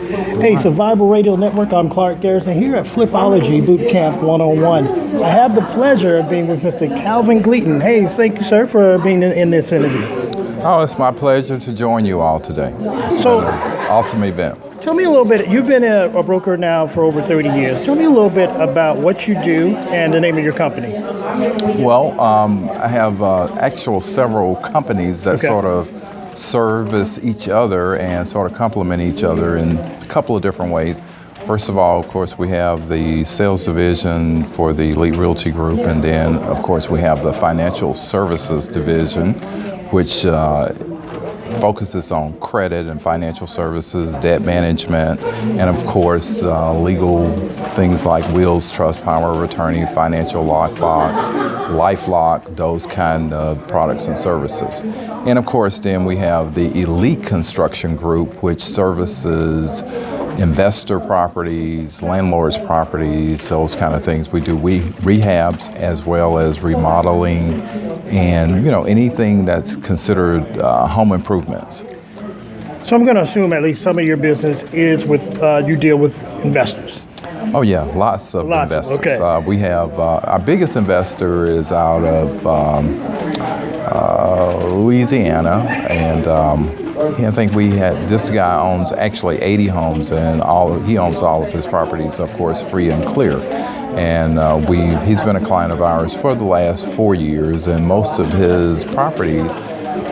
Hey, Survival Radio Network, I'm Clark Garrison here at Flipology Bootcamp 101. I have the pleasure of being with Mr. Calvin Gleaton. Hey, thank you, sir, for being in this interview. Oh, it's my pleasure to join you all today. It's been an awesome event. Tell me a little bit, you've been a broker now for over 30 years. Tell me a little bit about what you do and the name of your company. Well, I have several companies that sort of service each other and sort of complement each other in a couple of different ways. First of all, of course, we have the sales division for the Elite Realty Group, and then, of course, we have the financial services division, which focuses on credit and financial services, debt management, and of course legal things like wills, trust, power of attorney, financial lockbox, LifeLock, those kind of products and services. And of course then we have the Elite Construction Group, which services investor properties, landlords properties, those kind of things. We do rehabs as well as remodeling and anything that's considered home improvements. So I'm going to assume at least some of your business is with, you deal with investors. Oh yeah, lots of investors. Okay. We have, our biggest investor is out of Louisiana, and I think this guy owns actually 80 homes, and he owns all of his properties, of course, free and clear. And he's been a client of ours for the last 4 years, and most of his properties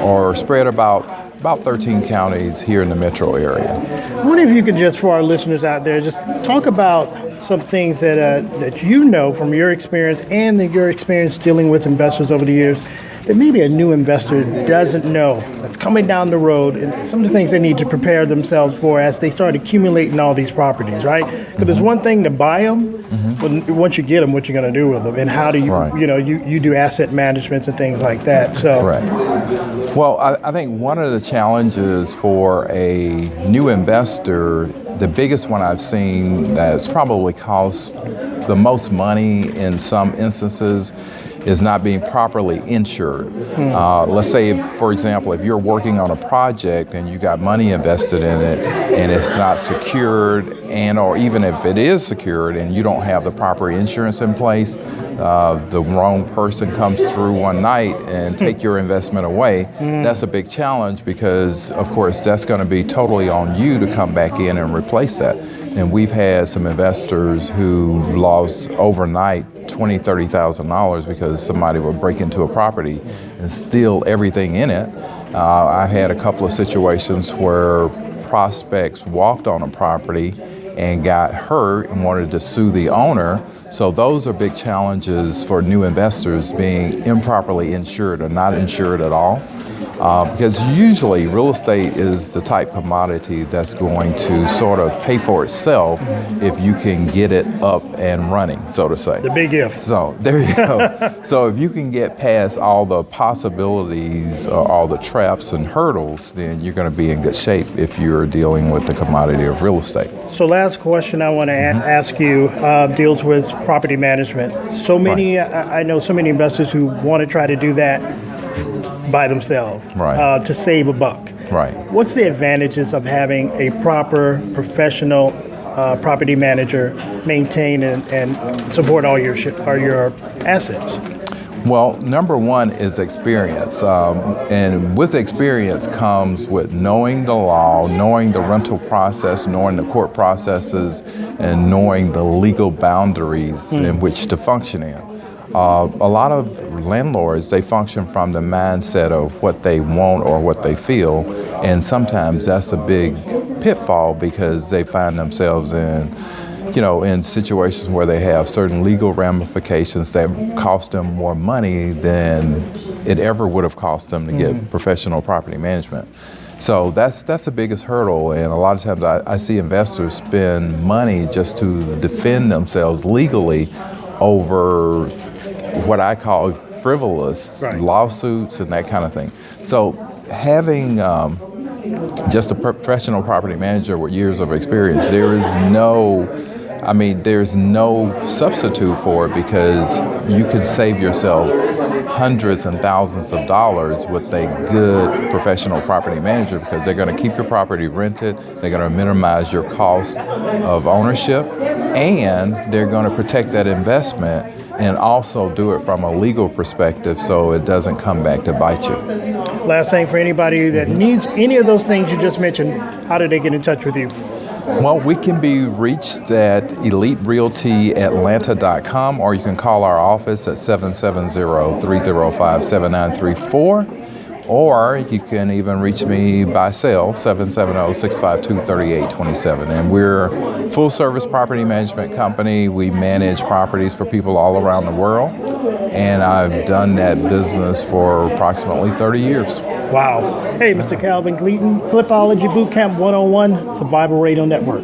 are spread about 13 counties here in the metro area. I wonder if you could just, for our listeners out there, just talk about some things that you know from your experience and your experience dealing with investors over the years that maybe a new investor doesn't know that's coming down the road, and some of the things they need to prepare themselves for as they start accumulating all these properties, right? Because it's one thing to buy them, but once you get them, what you're going to do with them, and how do you, you do asset management and things like that. So. Correct. Well, I think one of the challenges for a new investor, the biggest one I've seen that's probably cost the most money in some instances, is not being properly insured. Let's say, for example, if you're working on a project and you got money invested in it and it's not secured, or even if it is secured and you don't have the proper insurance in place, the wrong person comes through one night and take your investment away. That's a big challenge because, of course, that's going to be totally on you to come back in and replace that. And we've had some investors who lost overnight $20,000, $30,000 because somebody would break into a property and steal everything in it. I've had a couple of situations where prospects walked on a property and got hurt and wanted to sue the owner. So those are big challenges for new investors, being improperly insured or not insured at all. Because usually real estate is the type of commodity that's going to sort of pay for itself if you can get it up and running, so to say. The big if. So there you go. So if you can get past all the possibilities, all the traps and hurdles, then you're going to be in good shape if you're dealing with the commodity of real estate. So last question I want to ask you deals with property management. So many, I know so many investors who want to try to do that by themselves to save a buck. Right. What's the advantages of having a proper professional property manager maintain and support all your assets? Well, number one is experience. And with experience comes with knowing the law, knowing the rental process, knowing the court processes, and knowing the legal boundaries in which to function in. A lot of landlords, they function from the mindset of what they want or what they feel, and sometimes that's a big pitfall because they find themselves in situations where they have certain legal ramifications that cost them more money than it ever would have cost them to get professional property management. So that's the biggest hurdle, and a lot of times I see investors spend money just to defend themselves legally over what I call frivolous lawsuits and that kind of thing. So having just a professional property manager with years of experience, there is no I mean, there's no substitute for it because you can save yourself hundreds and thousands of dollars with a good professional property manager because they're going to keep your property rented, they're going to minimize your cost of ownership, and they're going to protect that investment and also do it from a legal perspective so it doesn't come back to bite you. Last thing for anybody that needs any of those things you just mentioned, how do they get in touch with you? Well, we can be reached at eliterealtyatlanta.com, or you can call our office at 770-305-7934, or you can even reach me by cell, 770-652-3827. And we're a full-service property management company. We manage properties for people all around the world, and I've done that business for approximately 30 years. Wow. Hey, Mr. Calvin Gleaton, Flipology Bootcamp 101, Survival Radio Network.